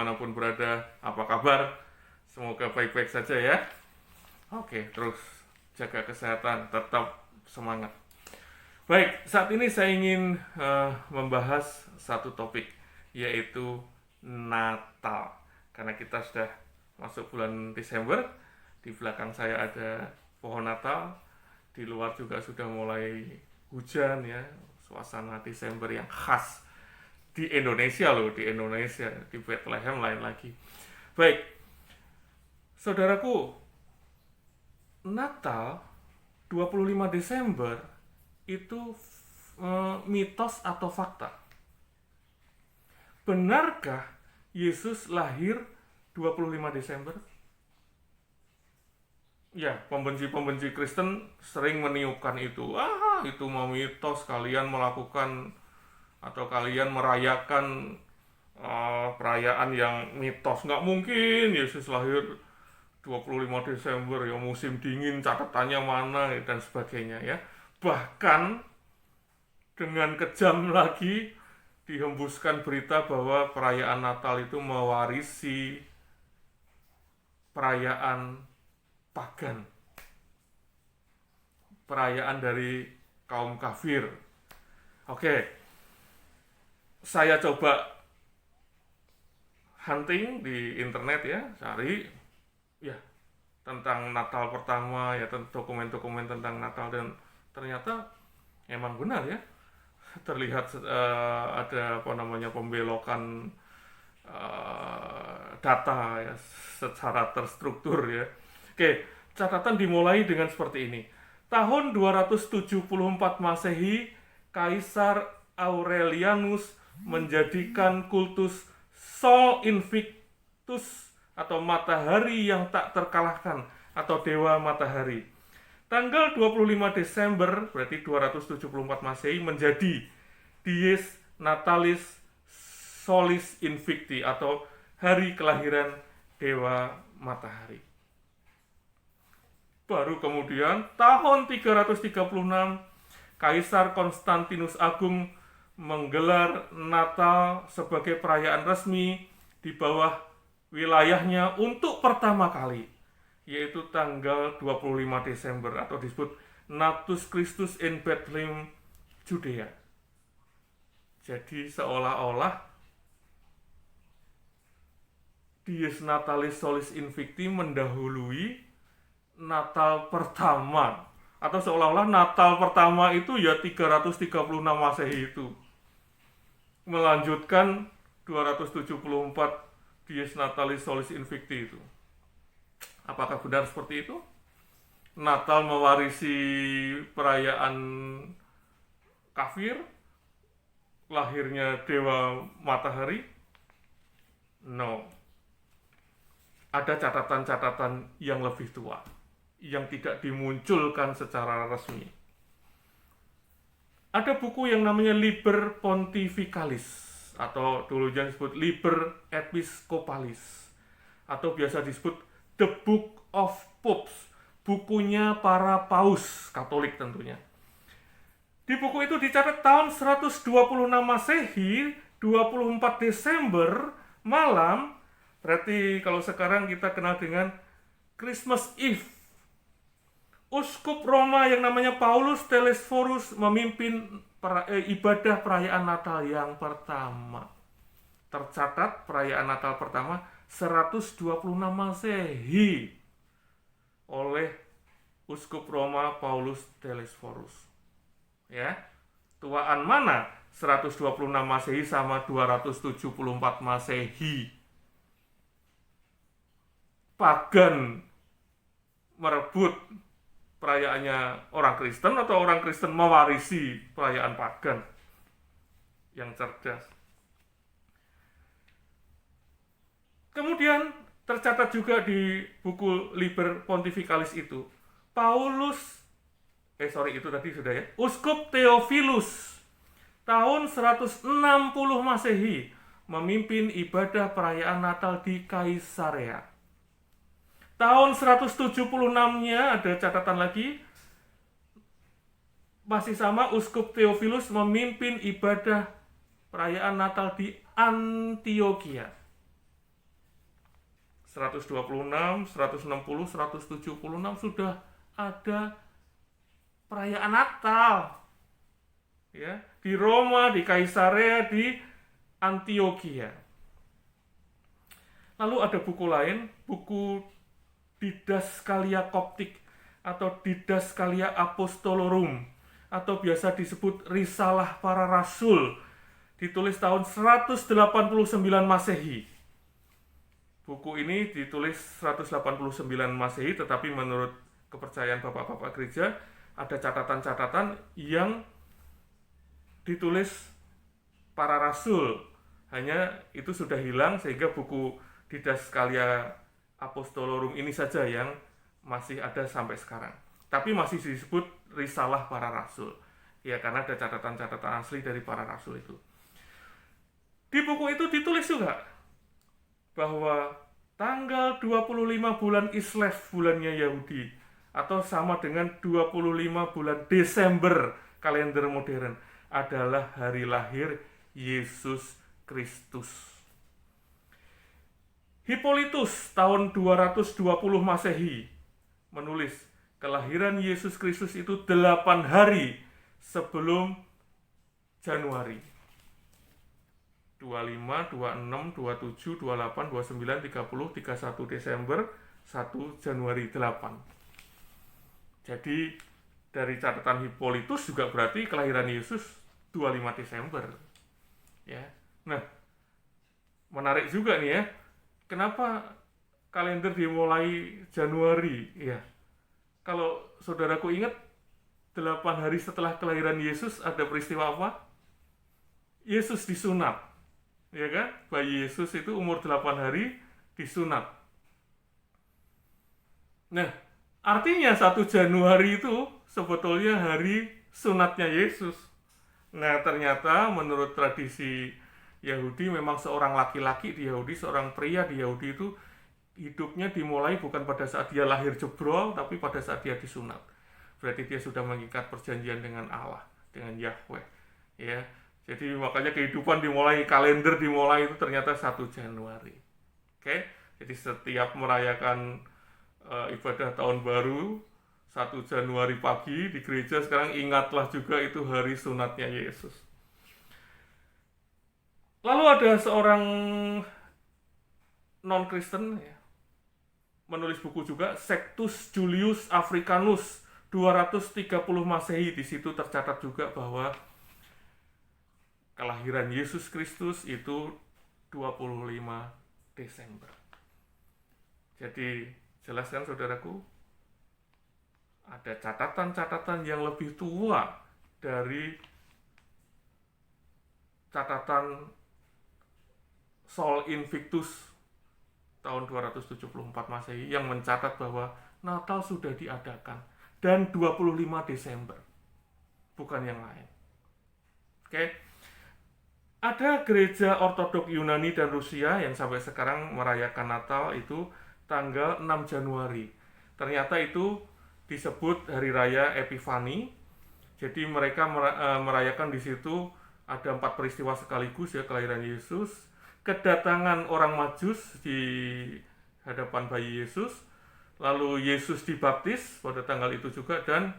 dimanapun berada, apa kabar? Semoga baik-baik saja ya. Oke, terus jaga kesehatan, tetap semangat. Baik, saat ini saya ingin membahas satu topik, yaitu Natal. Karena kita sudah masuk bulan Desember, di belakang saya ada pohon Natal, di luar juga sudah mulai hujan ya, suasana Desember yang khas di Indonesia loh, di Indonesia, di Bethlehem lain lagi. Baik, saudaraku, Natal 25 Desember itu mitos atau fakta? Benarkah Yesus lahir 25 Desember? Ya, pembenci-pembenci Kristen sering meniupkan itu. Itu mau mitos, kalian melakukan atau kalian merayakan perayaan yang mitos. Nggak mungkin Yesus lahir 25 Desember, ya musim dingin, catatannya mana, dan sebagainya ya. Bahkan dengan kejam lagi dihembuskan berita bahwa perayaan Natal itu mewarisi perayaan pagan, perayaan dari kaum kafir. Oke, saya coba hunting di internet ya, cari ya tentang Natal pertama ya, dokumen-dokumen tentang Natal, dan ternyata emang benar ya, terlihat ada pembelokan data ya secara terstruktur ya. Oke, catatan dimulai dengan seperti ini. Tahun 274 Masehi, Kaisar Aurelianus menjadikan kultus Sol Invictus atau matahari yang tak terkalahkan atau dewa matahari. Tanggal 25 Desember berarti 274 Masehi menjadi Dies Natalis Solis Invicti atau hari kelahiran dewa matahari. Baru kemudian tahun 336 Kaisar Konstantinus Agung menggelar Natal sebagai perayaan resmi di bawah wilayahnya untuk pertama kali, yaitu tanggal 25 Desember atau disebut Natus Christus in Bethlehem, Judea. Jadi seolah-olah Dies Natalis Solis Invicti mendahului Natal pertama, atau seolah-olah Natal pertama itu ya 336 Masehi itu melanjutkan 274 Dies Natalis Solis Invicti itu. Apakah benar seperti itu? Natal mewarisi perayaan kafir, lahirnya dewa matahari? No. Ada catatan-catatan yang lebih tua, yang tidak dimunculkan secara resmi. Ada buku yang namanya Liber Pontificalis, atau dulu yang disebut Liber Episcopalis, atau biasa disebut The Book of Popes, bukunya para paus Katolik tentunya. Di buku itu dicatat tahun 126 Masehi, 24 Desember malam, berarti kalau sekarang kita kenal dengan Christmas Eve. Uskup Roma yang namanya Paulus Telesforus memimpin ibadah perayaan Natal yang pertama. Tercatat perayaan Natal pertama 126 Masehi oleh Uskup Roma Paulus Telesforus. Ya, tuaan mana 126 Masehi sama 274 Masehi? Pagan merebut perayaannya orang Kristen atau orang Kristen mewarisi perayaan pagan? Yang cerdas. Kemudian tercatat juga di buku Liber Pontificalis itu, Uskup Theophilus tahun 160 Masehi memimpin ibadah perayaan Natal di Kaisarea. Tahun 176-nya ada catatan lagi, masih sama, Uskup Theophilus memimpin ibadah perayaan Natal di Antioquia. 126, 160, 176 sudah ada perayaan Natal. Ya, di Roma, di Kaisarea, di Antioquia. Lalu ada buku lain, buku Didascalia Koptik atau Didascalia Apostolorum atau biasa disebut Risalah Para Rasul, ditulis tahun 189 Masehi. Buku ini ditulis 189 Masehi, tetapi menurut kepercayaan bapak-bapak gereja ada catatan-catatan yang ditulis para rasul. Hanya itu sudah hilang sehingga buku Didascalia Apostolorum ini saja yang masih ada sampai sekarang. Tapi masih disebut Risalah Para Rasul. Ya, karena ada catatan-catatan asli dari para rasul itu. Di buku itu ditulis juga bahwa tanggal 25 bulan Islev, bulannya Yahudi, atau sama dengan 25 bulan Desember kalender modern, adalah hari lahir Yesus Kristus. Hippolytus tahun 220 Masehi menulis kelahiran Yesus Kristus itu 8 hari sebelum Januari. 25, 26, 27, 28, 29, 30, 31 Desember, 1 Januari 8. Jadi dari catatan Hippolytus juga berarti kelahiran Yesus 25 Desember. Ya. Nah, menarik juga nih ya. Kenapa kalender dimulai Januari? Ya. Kalau saudaraku ingat 8 hari setelah kelahiran Yesus ada peristiwa apa? Yesus disunat. Ya kan? Bayi Yesus itu umur 8 hari disunat. Nah, artinya 1 Januari itu sebetulnya hari sunatnya Yesus. Nah, ternyata menurut tradisi Yahudi memang seorang laki-laki di Yahudi, seorang pria di Yahudi itu hidupnya dimulai bukan pada saat dia lahir jebrol, tapi pada saat dia disunat. Berarti dia sudah mengikat perjanjian dengan Allah, dengan Yahweh. Ya, jadi makanya kehidupan dimulai, kalender dimulai itu ternyata 1 Januari. Oke, jadi setiap merayakan ibadah tahun baru 1 Januari pagi di gereja sekarang ingatlah juga itu hari sunatnya Yesus. Lalu ada seorang non-Kristen ya, menulis buku juga, Sextus Julius Africanus 230 Masehi. Di situ tercatat juga bahwa kelahiran Yesus Kristus itu 25 Desember. Jadi jelas kan saudaraku, ada catatan-catatan yang lebih tua dari catatan Sol Invictus tahun 274 Masehi yang mencatat bahwa Natal sudah diadakan dan 25 Desember, bukan yang lain. Oke. Ada gereja ortodok Yunani dan Rusia yang sampai sekarang merayakan Natal itu tanggal 6 Januari. Ternyata itu disebut hari raya Epifani. Jadi mereka merayakan di situ ada 4 peristiwa sekaligus ya, kelahiran Yesus, kedatangan orang Majus di hadapan bayi Yesus, lalu Yesus dibaptis pada tanggal itu juga, dan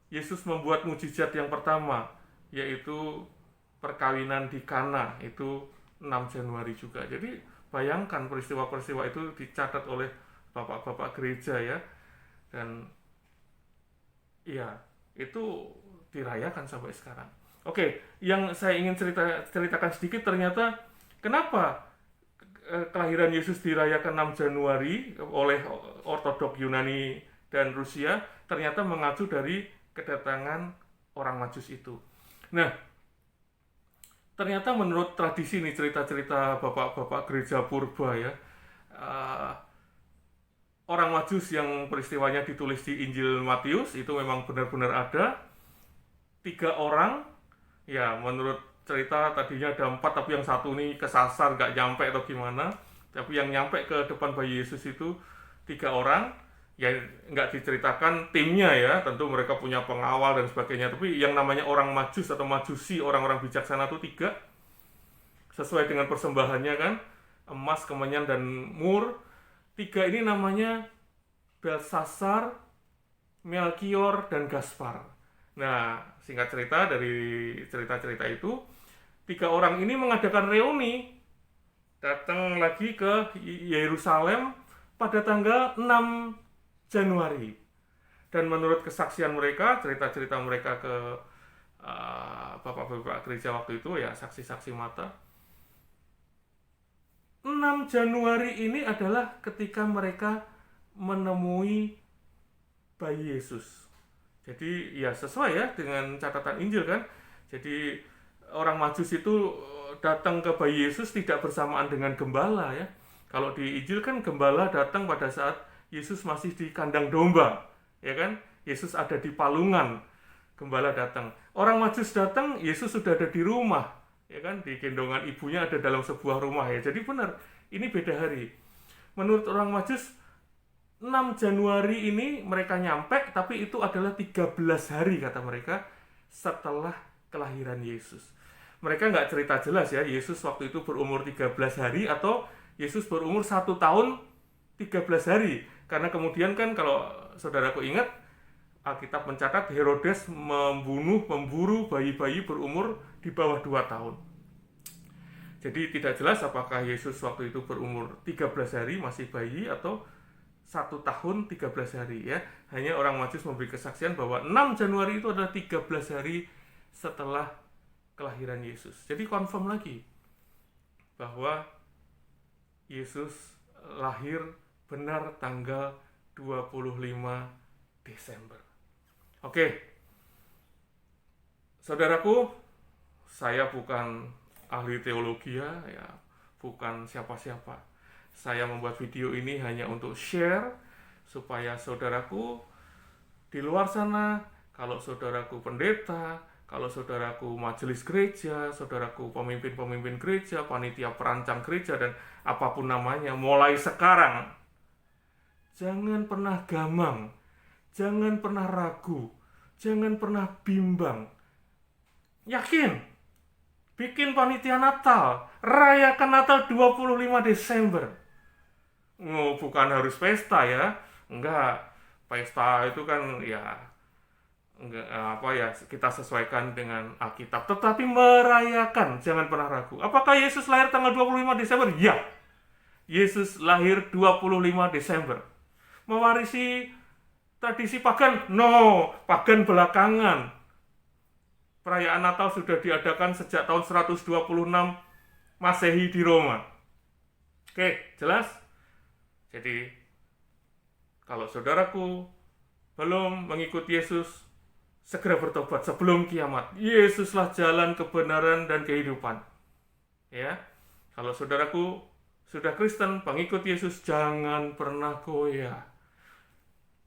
Yesus membuat mujizat yang pertama, yaitu perkawinan di Kana, itu 6 Januari juga. Jadi bayangkan peristiwa-peristiwa itu dicatat oleh bapak-bapak gereja ya, dan ya itu dirayakan sampai sekarang. Oke, yang saya ingin ceritakan sedikit, ternyata kenapa kelahiran Yesus dirayakan 6 Januari oleh ortodok Yunani dan Rusia, ternyata mengacu dari kedatangan orang Majus itu. Nah, ternyata menurut tradisi nih, cerita-cerita bapak-bapak gereja purba ya, orang Majus yang peristiwanya ditulis di Injil Matius itu memang benar-benar ada 3 orang. Ya, menurut cerita tadinya ada 4, tapi yang satu nih kesasar, gak nyampe atau gimana. Tapi yang nyampe ke depan bayi Yesus itu 3 orang. Ya, nggak diceritakan timnya ya, tentu mereka punya pengawal dan sebagainya. Tapi yang namanya orang Majus atau Majusi, orang-orang bijaksana itu 3. Sesuai dengan persembahannya kan. emas, kemenyan, dan mur. 3 ini namanya Belsasar, Melkior, dan Gaspar. Nah, singkat cerita, dari cerita-cerita itu 3 orang ini mengadakan reuni, datang lagi ke Yerusalem pada tanggal 6 Januari. Dan menurut kesaksian mereka, cerita-cerita mereka ke bapak-bapak gereja waktu itu, ya saksi-saksi mata, 6 Januari ini adalah ketika mereka menemui bayi Yesus. Jadi ya sesuai ya dengan catatan Injil kan. Jadi orang Majus itu datang ke bayi Yesus tidak bersamaan dengan gembala ya. Kalau di Injil kan gembala datang pada saat Yesus masih di kandang domba, ya kan? Yesus ada di palungan, gembala datang. Orang Majus datang, Yesus sudah ada di rumah, ya kan? Di gendongan ibunya ada dalam sebuah rumah ya. Jadi benar, ini beda hari. Menurut orang Majus, 6 Januari ini mereka nyampe, tapi itu adalah 13 hari kata mereka setelah kelahiran Yesus. Mereka nggak cerita jelas ya, Yesus waktu itu berumur 13 hari atau Yesus berumur 1 tahun 13 hari. Karena kemudian kan kalau saudaraku ingat, Alkitab mencatat Herodes memburu bayi-bayi berumur di bawah 2 tahun. Jadi tidak jelas apakah Yesus waktu itu berumur 13 hari masih bayi atau 1 tahun 13 hari ya. Hanya orang Majus memberi kesaksian bahwa 6 Januari itu adalah 13 hari setelah kelahiran Yesus. Jadi confirm lagi bahwa Yesus lahir benar tanggal 25 Desember. Oke. Saudaraku, saya bukan ahli teologi ya, bukan siapa-siapa. Saya membuat video ini hanya untuk share supaya saudaraku di luar sana, kalau saudaraku pendeta, kalau saudaraku majelis gereja, saudaraku pemimpin-pemimpin gereja, panitia perancang gereja, dan apapun namanya, mulai sekarang, jangan pernah gamang, jangan pernah ragu, jangan pernah bimbang. Yakin, bikin panitia Natal, rayakan Natal 25 Desember. Bukan harus pesta ya, enggak. Pesta itu kan ya enggak kita sesuaikan dengan Alkitab, tetapi merayakan, jangan pernah ragu. Apakah Yesus lahir tanggal 25 Desember? Ya. Yesus lahir 25 Desember. Mewarisi tradisi pagan? No, pagan belakangan. Perayaan Natal sudah diadakan sejak tahun 126 Masehi di Roma. Oke, jelas? Jadi, kalau saudaraku belum mengikuti Yesus, segera bertobat sebelum kiamat. Yesuslah jalan, kebenaran, dan kehidupan. Ya, kalau saudaraku sudah Kristen, pengikut Yesus, jangan pernah goyah.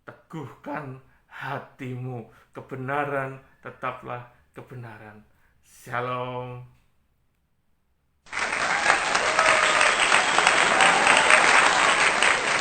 Teguhkan hatimu, kebenaran tetaplah kebenaran. Shalom.